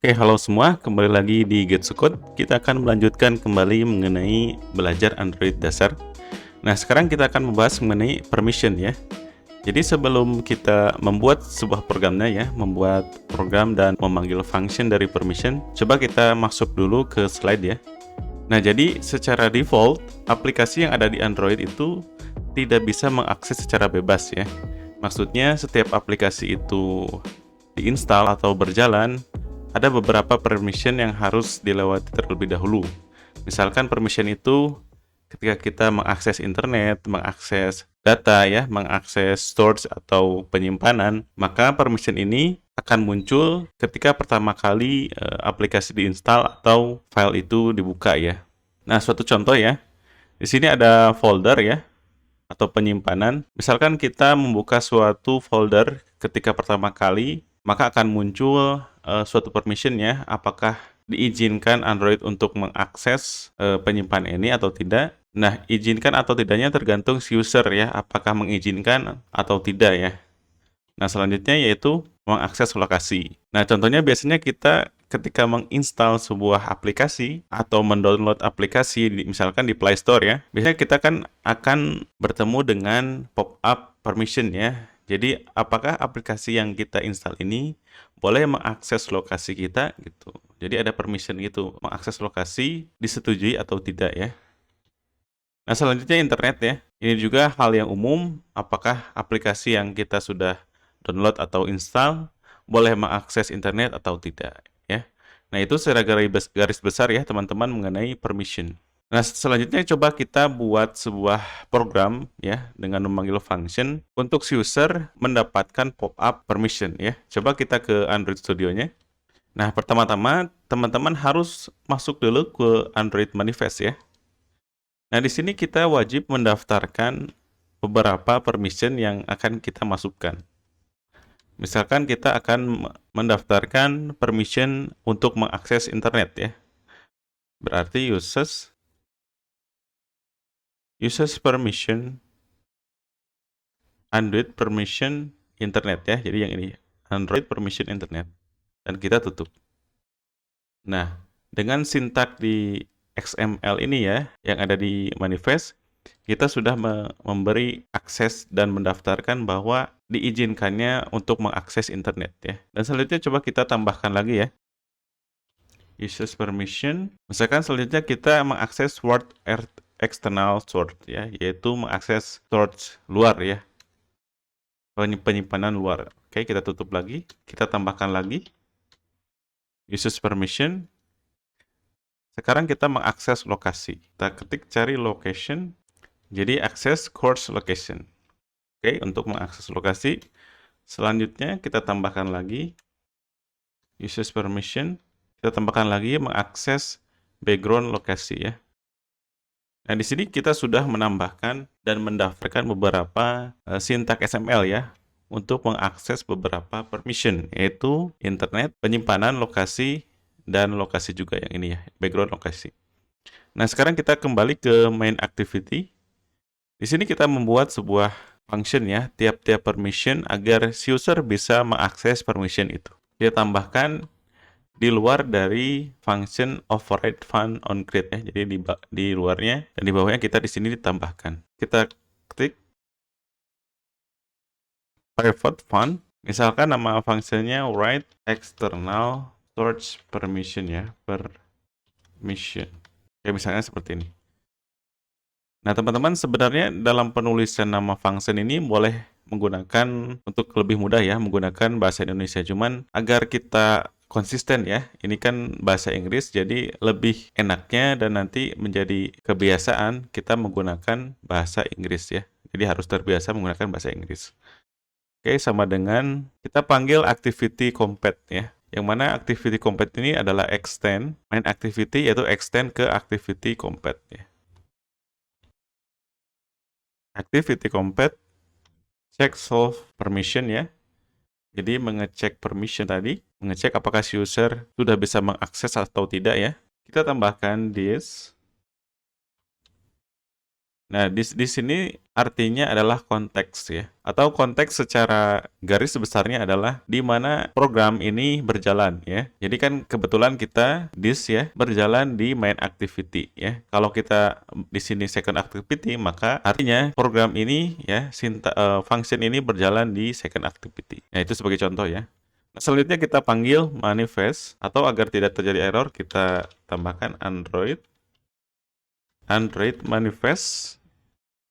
Oke, halo semua, kembali lagi di Getsu Code. Kita akan melanjutkan kembali mengenai belajar Android dasar. Nah, sekarang kita akan membahas mengenai permission ya. Jadi sebelum kita membuat sebuah programnya ya, membuat program dan memanggil function dari permission, coba kita masuk dulu ke slide ya. Nah, jadi secara default, aplikasi yang ada di Android itu tidak bisa mengakses secara bebas ya. Maksudnya setiap aplikasi itu diinstal atau berjalan, ada beberapa permission yang harus dilewati terlebih dahulu. Misalkan permission itu ketika kita mengakses internet, mengakses data ya, mengakses storage atau penyimpanan, maka permission ini akan muncul ketika pertama kali aplikasi diinstal atau file itu dibuka ya. Nah, suatu contoh ya. Di sini ada folder ya atau penyimpanan. Misalkan kita membuka suatu folder ketika pertama kali, maka akan muncul suatu permission ya, apakah diizinkan Android untuk mengakses penyimpanan ini atau tidak. Nah, izinkan atau tidaknya tergantung si user ya, apakah mengizinkan atau tidak ya. Nah, selanjutnya yaitu mengakses lokasi. Nah, contohnya biasanya kita ketika menginstal sebuah aplikasi atau mendownload aplikasi, misalkan di Play Store ya, biasanya kita kan akan bertemu dengan pop-up permission ya. Jadi, apakah aplikasi yang kita install ini boleh mengakses lokasi kita gitu. Jadi ada permission gitu, mengakses lokasi disetujui atau tidak ya. Nah, selanjutnya internet ya. Ini juga hal yang umum, apakah aplikasi yang kita sudah download atau install boleh mengakses internet atau tidak ya. Nah, itu secara garis besar ya teman-teman mengenai permission. Nah, selanjutnya coba kita buat sebuah program ya dengan memanggil function untuk si user mendapatkan pop-up permission ya. Coba kita ke Android Studio-nya. Nah, pertama-tama teman-teman harus masuk dulu ke Android Manifest ya. Nah, di sini kita wajib mendaftarkan beberapa permission yang akan kita masukkan. Misalkan kita akan mendaftarkan permission untuk mengakses internet ya. Berarti uses permission Android permission internet ya. Jadi yang ini Android permission internet. Dan kita tutup. Nah, dengan sintak di XML ini ya, yang ada di manifest, kita sudah memberi akses dan mendaftarkan bahwa diizinkannya untuk mengakses internet ya. Dan selanjutnya coba kita tambahkan lagi ya. Uses permission. Misalkan selanjutnya kita mengakses Word external storage ya, yaitu mengakses storage luar ya. Penyimpanan luar. Oke, kita tutup lagi. Kita tambahkan lagi. Uses permission. Sekarang kita mengakses lokasi. Kita ketik cari location. Jadi akses course location. Oke, untuk mengakses lokasi. Selanjutnya kita tambahkan lagi uses permission. Kita tambahkan lagi mengakses background lokasi ya. Nah, di sini kita sudah menambahkan dan mendaftarkan beberapa sintak XML ya untuk mengakses beberapa permission, yaitu internet, penyimpanan lokasi, dan lokasi juga yang ini ya, background lokasi. Nah, sekarang kita kembali ke main activity. Di sini kita membuat sebuah function ya, tiap-tiap permission agar si user bisa mengakses permission itu. Kita tambahkan di luar dari function override fun on create ya. Jadi di luarnya dan di bawahnya kita di sini ditambahkan. Kita klik private fun. Misalkan nama fungsinya write external storage permission ya, permission. Ya misalnya seperti ini. Nah, teman-teman sebenarnya dalam penulisan nama function ini boleh menggunakan untuk lebih mudah ya, menggunakan bahasa Indonesia. Cuman agar kita konsisten ya, ini kan bahasa Inggris, jadi lebih enaknya dan nanti menjadi kebiasaan kita menggunakan bahasa Inggris ya. Jadi harus terbiasa menggunakan bahasa Inggris. Oke, sama dengan kita panggil activity compat ya. Yang mana activity compat ini adalah extend, main activity yaitu extend ke activity compat ya. Activity compat check solve permission ya. Jadi mengecek permission tadi, mengecek apakah si user sudah bisa mengakses atau tidak ya. Kita tambahkan this. Nah, di sini artinya adalah konteks ya. Atau konteks secara garis besarnya adalah di mana program ini berjalan ya. Jadi kan kebetulan kita this ya berjalan di main activity ya. Kalau kita di sini second activity, maka artinya program ini ya function ini berjalan di second activity. Nah, itu sebagai contoh ya. Nah, selanjutnya kita panggil manifest, atau agar tidak terjadi error kita tambahkan Android manifest.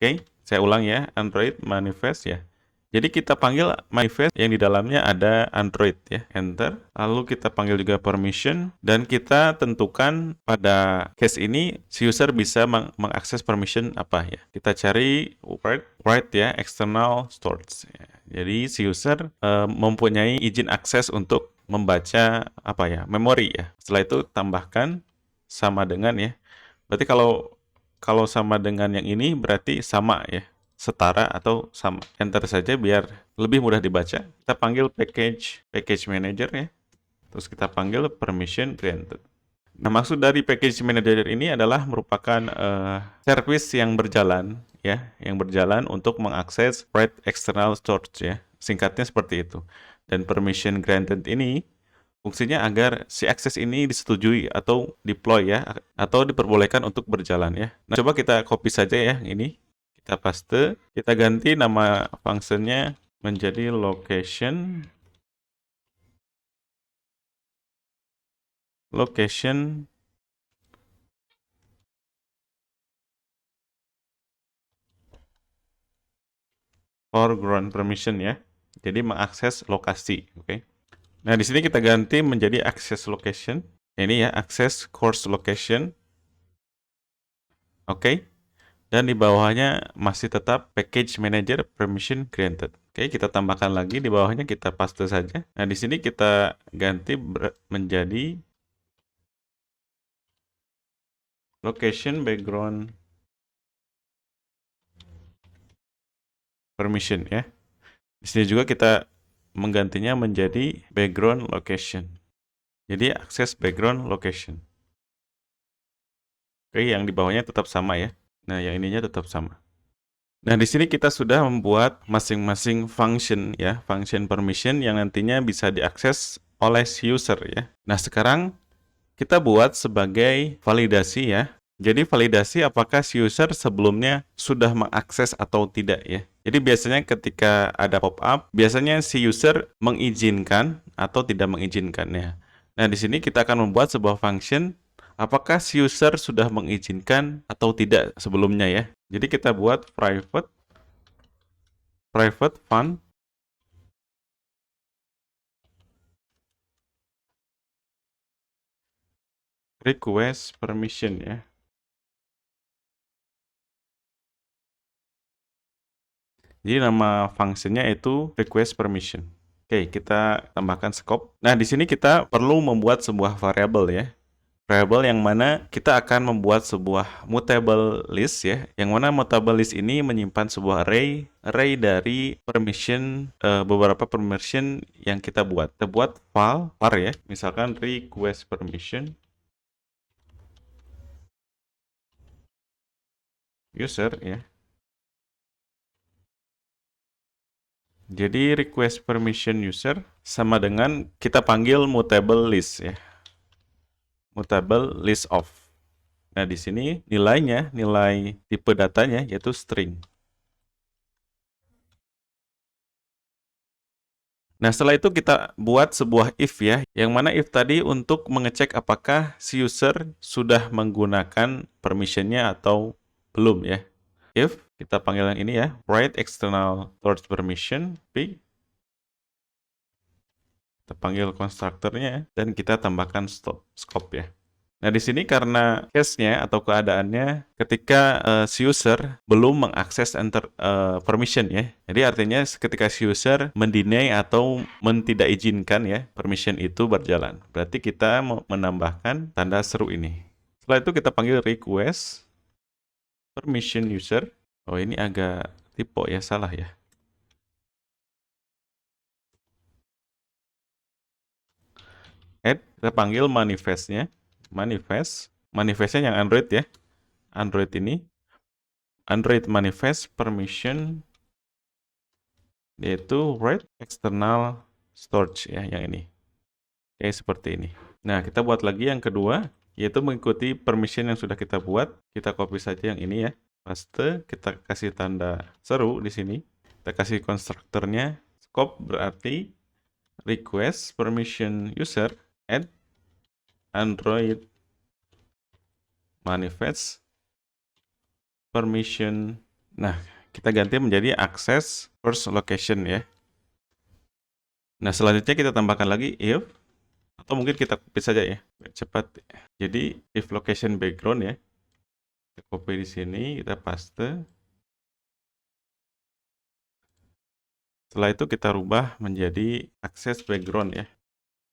Oke, saya ulang ya, Android manifest ya. Jadi kita panggil manifest yang di dalamnya ada Android ya, enter. Lalu kita panggil juga permission, dan kita tentukan pada case ini si user bisa mengakses permission apa ya. Kita cari write ya, external storage. Ya. Jadi si user mempunyai izin akses untuk membaca apa ya, memori ya. Setelah itu tambahkan sama dengan ya. Berarti kalau sama dengan yang ini berarti sama ya, setara atau sama. Enter saja biar lebih mudah dibaca. Kita panggil package manager ya. Terus kita panggil permission granted. Nah, maksud dari package manager ini adalah merupakan service yang berjalan ya, yang berjalan untuk mengakses write external storage ya. Singkatnya seperti itu. Dan permission granted ini fungsinya agar si akses ini disetujui atau deploy ya, atau diperbolehkan untuk berjalan ya. Nah, coba kita copy saja ya ini. Kita paste, kita ganti nama functionnya menjadi location foreground permission ya. Jadi mengakses lokasi, oke. Nah, di sini kita ganti menjadi access location. Ini ya, access course location. Oke. Dan di bawahnya masih tetap package manager permission granted. Oke, kita tambahkan lagi di bawahnya, kita paste saja. Nah, di sini kita ganti menjadi location background permission ya. Di sini juga kita menggantinya menjadi background location. Jadi akses background location. Oke, yang di bawahnya tetap sama ya. Nah, yang ininya tetap sama. Nah, di sini kita sudah membuat masing-masing function ya, function permission yang nantinya bisa diakses oleh si user ya. Nah, sekarang kita buat sebagai validasi ya. Jadi validasi apakah si user sebelumnya sudah mengakses atau tidak ya. Jadi biasanya ketika ada pop-up, biasanya si user mengizinkan atau tidak mengizinkannya. Nah, di sini kita akan membuat sebuah function apakah si user sudah mengizinkan atau tidak sebelumnya ya. Jadi kita buat private fun request permission ya. Jadi nama fungsinya itu request permission. Oke, kita tambahkan scope. Nah, di sini kita perlu membuat sebuah variabel ya. Variabel yang mana kita akan membuat sebuah mutable list ya. Yang mana mutable list ini menyimpan sebuah array dari permission, beberapa permission yang kita buat. Kita buat var ya. Misalkan request permission user ya. Jadi request permission user sama dengan kita panggil mutable list ya. Mutable list of. Nah, di sini nilainya, nilai tipe datanya yaitu string. Nah, setelah itu kita buat sebuah if ya, yang mana if tadi untuk mengecek apakah si user sudah menggunakan permissionnya atau belum ya. If kita panggil yang ini ya, write external storage permission p. Kita panggil konstruktornya dan kita tambahkan scope ya. Nah, di sini karena case-nya atau keadaannya ketika si user belum mengakses permission ya. Jadi artinya ketika si user mendeny atau tidak izinkan ya, permission itu berjalan. Berarti kita menambahkan tanda seru ini. Setelah itu kita panggil request permission user. Oh, ini agak typo ya, salah ya. Add, kita panggil manifestnya yang Android ya. Android ini Android manifest permission yaitu read external storage ya, yang ini. Oke, seperti ini. Nah, kita buat lagi yang kedua, yaitu mengikuti permission yang sudah kita buat. Kita copy saja yang ini ya. Paste, kita kasih tanda seru di sini. Kita kasih konstruktornya. Scope berarti request permission user add Android manifest permission. Nah, kita ganti menjadi access first location ya. Nah, selanjutnya kita tambahkan lagi if, atau mungkin kita copy saja ya, biar cepat. Jadi if location background ya, kita copy di sini, kita paste. Setelah itu kita rubah menjadi access background ya.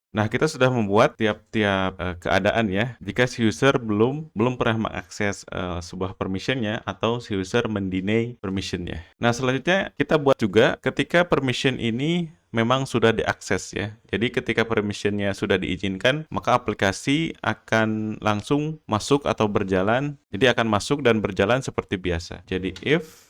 Nah, kita sudah membuat tiap-tiap keadaan ya. Jika si user belum pernah mengakses sebuah permissionnya atau si user mendeny permissionnya. Nah, selanjutnya kita buat juga ketika permission ini memang sudah diakses ya. Jadi ketika permissionnya sudah diizinkan, maka aplikasi akan langsung masuk atau berjalan. Jadi akan masuk dan berjalan seperti biasa. Jadi if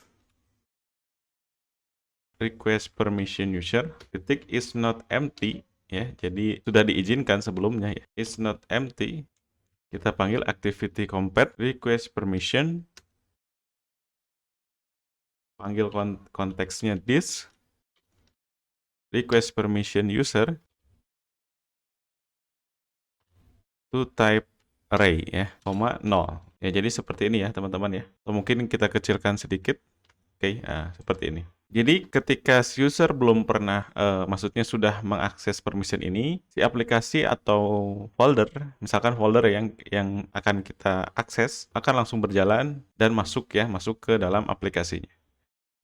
request permission user titik is not empty ya, jadi sudah diizinkan sebelumnya ya, is not empty, kita panggil activity compat request permission, panggil konteksnya this request permission user to type array ya, koma 0 ya. Jadi seperti ini ya teman-teman ya, atau mungkin kita kecilkan sedikit. Oke, seperti ini. Jadi ketika si user belum pernah, maksudnya sudah mengakses permission ini, si aplikasi atau folder, misalkan folder yang akan kita akses, akan langsung berjalan dan masuk ya, masuk ke dalam aplikasinya.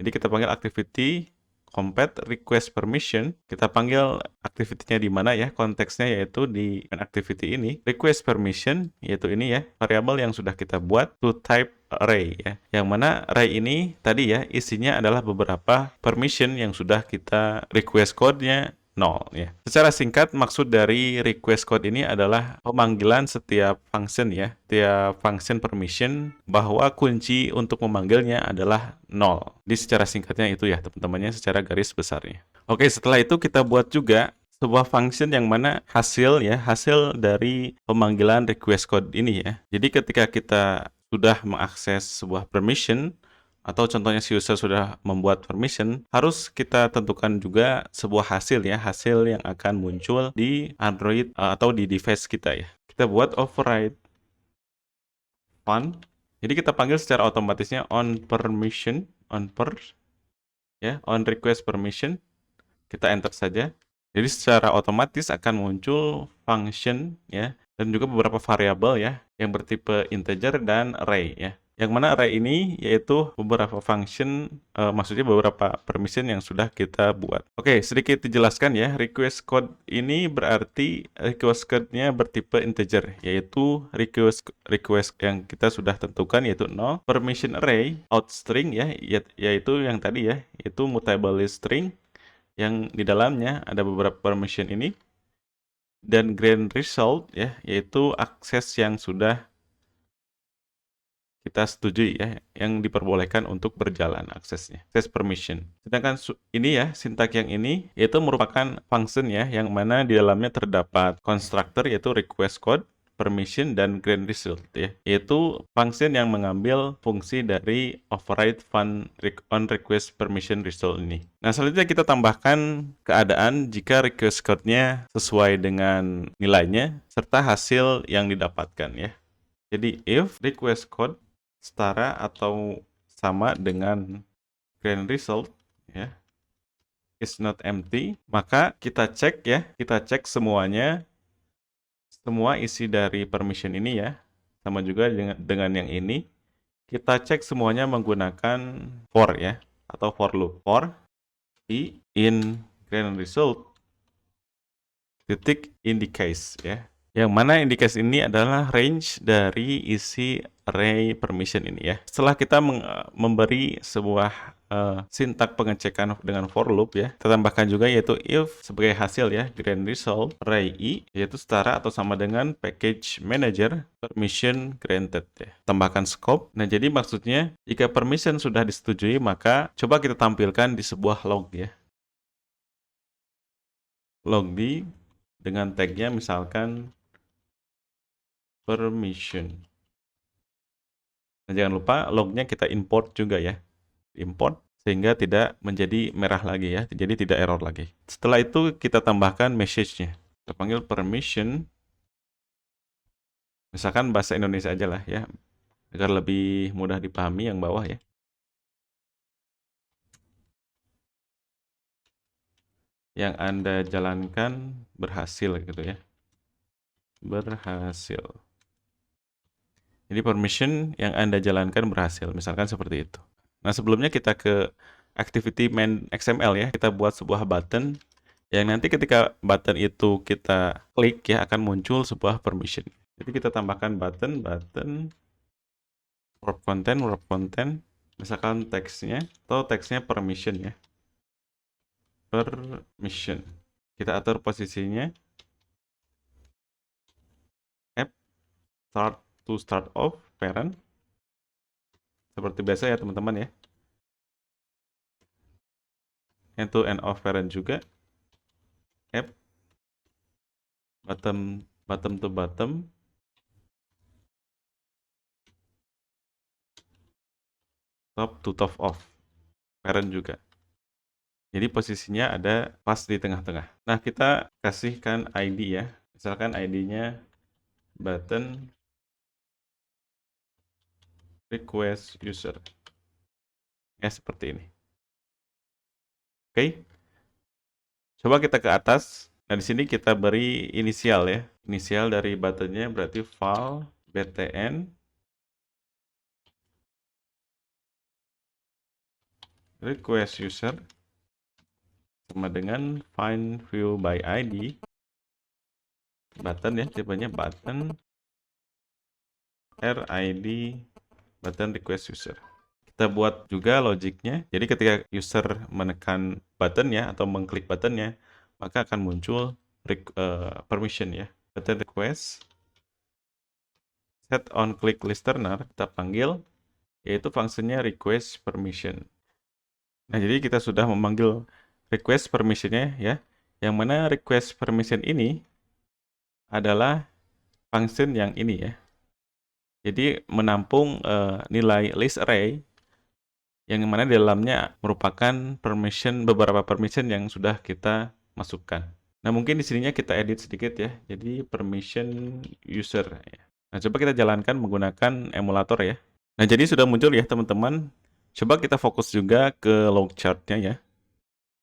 Jadi kita panggil activity compat request permission, kita panggil activity-nya di mana ya, konteksnya yaitu di activity ini, request permission, yaitu ini ya, variabel yang sudah kita buat to type array ya. Yang mana array ini tadi ya, isinya adalah beberapa permission yang sudah kita request code-nya 0 ya. Secara singkat, maksud dari request code ini adalah pemanggilan setiap function ya. Setiap function permission bahwa kunci untuk memanggilnya adalah 0. Jadi secara singkatnya itu ya teman-temannya, secara garis besarnya. Oke, setelah itu kita buat juga sebuah function yang mana hasil dari pemanggilan request code ini ya. Jadi ketika kita sudah mengakses sebuah permission, atau contohnya si user sudah membuat permission, harus kita tentukan juga sebuah hasil ya, hasil yang akan muncul di Android atau di device kita ya. Kita buat override on. Jadi kita panggil secara otomatisnya on permission, on request permission. Kita enter saja. Jadi secara otomatis akan muncul function ya, dan juga beberapa variabel ya yang bertipe integer dan array ya. Yang mana array ini yaitu beberapa function, maksudnya beberapa permission yang sudah kita buat. Oke, sedikit dijelaskan ya, request code ini berarti request code-nya bertipe integer, yaitu request yang kita sudah tentukan yaitu 0. Permission array out string ya, yaitu yang tadi ya, yaitu mutable list string yang di dalamnya ada beberapa permission ini. Dan grant result ya, yaitu akses yang sudah kita setujui ya, yang diperbolehkan untuk berjalan aksesnya, akses permission. Sedangkan ini ya, sintak yang ini yaitu merupakan function ya, yang mana di dalamnya terdapat constructor yaitu request code, permission, dan grant result ya, yaitu function yang mengambil fungsi dari override on request permission result ini. Nah, selanjutnya kita tambahkan keadaan jika request code-nya sesuai dengan nilainya serta hasil yang didapatkan ya. Jadi if request code setara atau sama dengan grant result ya, is not empty, maka kita cek ya, kita cek semuanya, semua isi dari permission ini ya, sama juga dengan yang ini, kita cek semuanya menggunakan for ya, atau for loop. For i in grant result titik in the case ya. Yang mana indikasi ini adalah range dari isi array permission ini ya. Setelah kita memberi sebuah sintak pengecekan dengan for loop ya, kita tambahkan juga yaitu if sebagai hasil ya, grand result array i yaitu setara atau sama dengan package manager permission granted ya. Tambahkan scope. Nah, jadi maksudnya jika permission sudah disetujui, maka coba kita tampilkan di sebuah log ya. Log d dengan tagnya misalkan permission. Nah, jangan lupa lognya kita import juga ya. Import sehingga tidak menjadi merah lagi ya. Jadi tidak error lagi. Setelah itu kita tambahkan message-nya. Kita panggil permission. Misalkan bahasa Indonesia aja lah ya. Agar lebih mudah dipahami yang bawah ya. Yang Anda jalankan berhasil gitu ya. Berhasil. Jadi permission yang Anda jalankan berhasil, misalkan seperti itu. Nah, sebelumnya kita ke activity main XML ya, kita buat sebuah button yang nanti ketika button itu kita klik ya akan muncul sebuah permission. Jadi kita tambahkan button wrap content, misalkan teksnya atau teksnya permission ya. Permission. Kita atur posisinya. App start off parent. Seperti biasa ya teman-teman ya. End to end of parent juga. App bottom to bottom. Top to top of parent juga. Jadi posisinya ada pas di tengah-tengah. Nah, kita kasihkan ID ya. Misalkan ID-nya button request user. Ya, seperti ini. Oke. Coba kita ke atas. Nah, di sini kita beri inisial ya. Inisial dari buttonnya berarti file btn request user sama dengan find view by ID button ya, tipenya button RID button request user. Kita buat juga logiknya. Jadi ketika user menekan button ya atau mengklik buttonnya, maka akan muncul permission ya. Button request set on click listener kita panggil yaitu fungsinya request permission. Nah, jadi kita sudah memanggil request permissionnya ya. Yang mana request permission ini adalah function yang ini ya. Jadi menampung nilai list array yang mana di dalamnya merupakan beberapa permission yang sudah kita masukkan. Nah, mungkin di sininya kita edit sedikit ya. Jadi permission user ya. Nah, coba kita jalankan menggunakan emulator ya. Nah, jadi sudah muncul ya teman-teman. Coba kita fokus juga ke log chart-nya ya.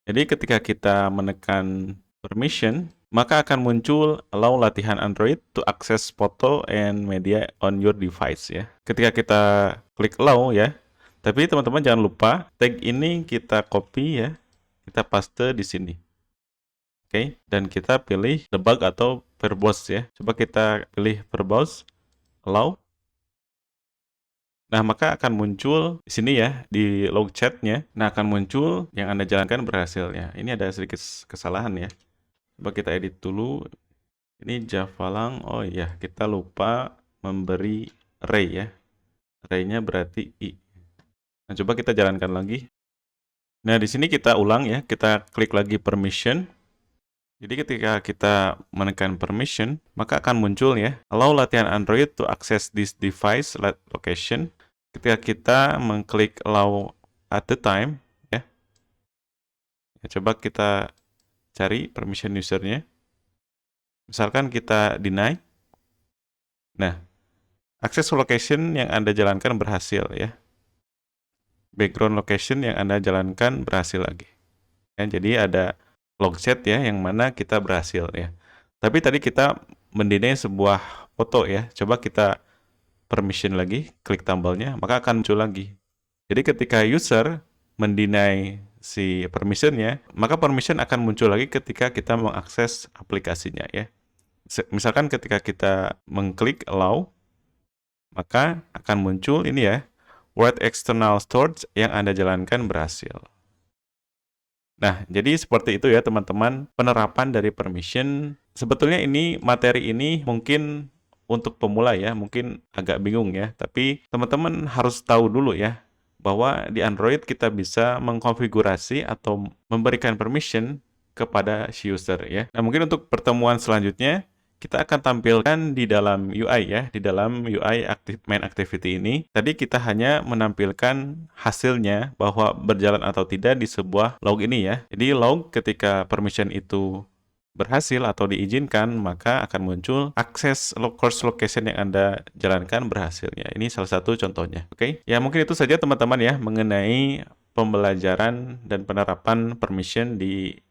Jadi ketika kita menekan permission, maka akan muncul allow latihan Android to access photo and media on your device ya. Ketika kita klik allow ya, tapi teman-teman jangan lupa tag ini kita copy ya, kita paste di sini. Oke, dan kita pilih debug atau verbose ya. Coba kita pilih verbose, allow. Nah, maka akan muncul di sini ya, di log chat-nya. Nah, akan muncul yang Anda jalankan berhasil ya. Ini ada sedikit kesalahan ya. Coba kita edit dulu. Ini Javalang. Oh iya, kita lupa memberi array ya. Array-nya berarti i. Nah, coba kita jalankan lagi. Nah, di sini kita ulang ya. Kita klik lagi permission. Jadi ketika kita menekan permission, maka akan muncul ya, allow latihan Android to access this device location. Ketika kita mengklik allow at the time, ya. Coba kita cari permission usernya. Misalkan kita deny. Nah, access location yang Anda jalankan berhasil ya. Background location yang Anda jalankan berhasil lagi. Ya, jadi ada log chat ya, yang mana kita berhasil ya. Tapi tadi kita mendeny sebuah foto ya. Coba kita permission lagi, klik tombolnya, maka akan muncul lagi. Jadi ketika user mendeny si permissionnya, maka permission akan muncul lagi ketika kita mengakses aplikasinya ya. Misalkan ketika kita mengklik allow, maka akan muncul ini ya, word external storage yang Anda jalankan berhasil. Nah, jadi seperti itu ya teman-teman, penerapan dari permission. Sebetulnya ini materi ini mungkin untuk pemula ya, mungkin agak bingung ya, tapi teman-teman harus tahu dulu ya, bahwa di Android kita bisa mengkonfigurasi atau memberikan permission kepada si user ya. Nah, mungkin untuk pertemuan selanjutnya, kita akan tampilkan di dalam UI ya, di dalam UI main activity ini. Tadi kita hanya menampilkan hasilnya bahwa berjalan atau tidak di sebuah log ini ya. Jadi log ketika permission itu berhasil atau diizinkan, maka akan muncul akses course location yang Anda jalankan berhasil ya. Ini salah satu contohnya. Oke. Ya, mungkin itu saja teman-teman ya mengenai pembelajaran dan penerapan permission di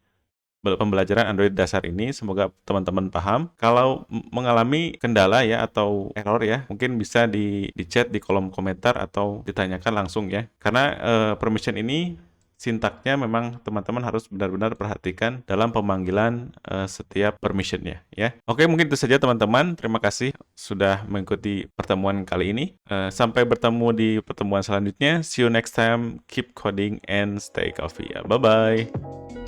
pembelajaran Android dasar ini. Semoga teman-teman paham. Kalau mengalami kendala ya atau error ya, mungkin bisa di chat di kolom komentar atau ditanyakan langsung ya. Karena permission ini sintaknya memang teman-teman harus benar-benar perhatikan dalam pemanggilan setiap permissionnya ya. Oke, mungkin itu saja teman-teman. Terima kasih sudah mengikuti pertemuan kali ini. Sampai bertemu di pertemuan selanjutnya. See you next time. Keep coding and stay coffee ya. Bye-bye.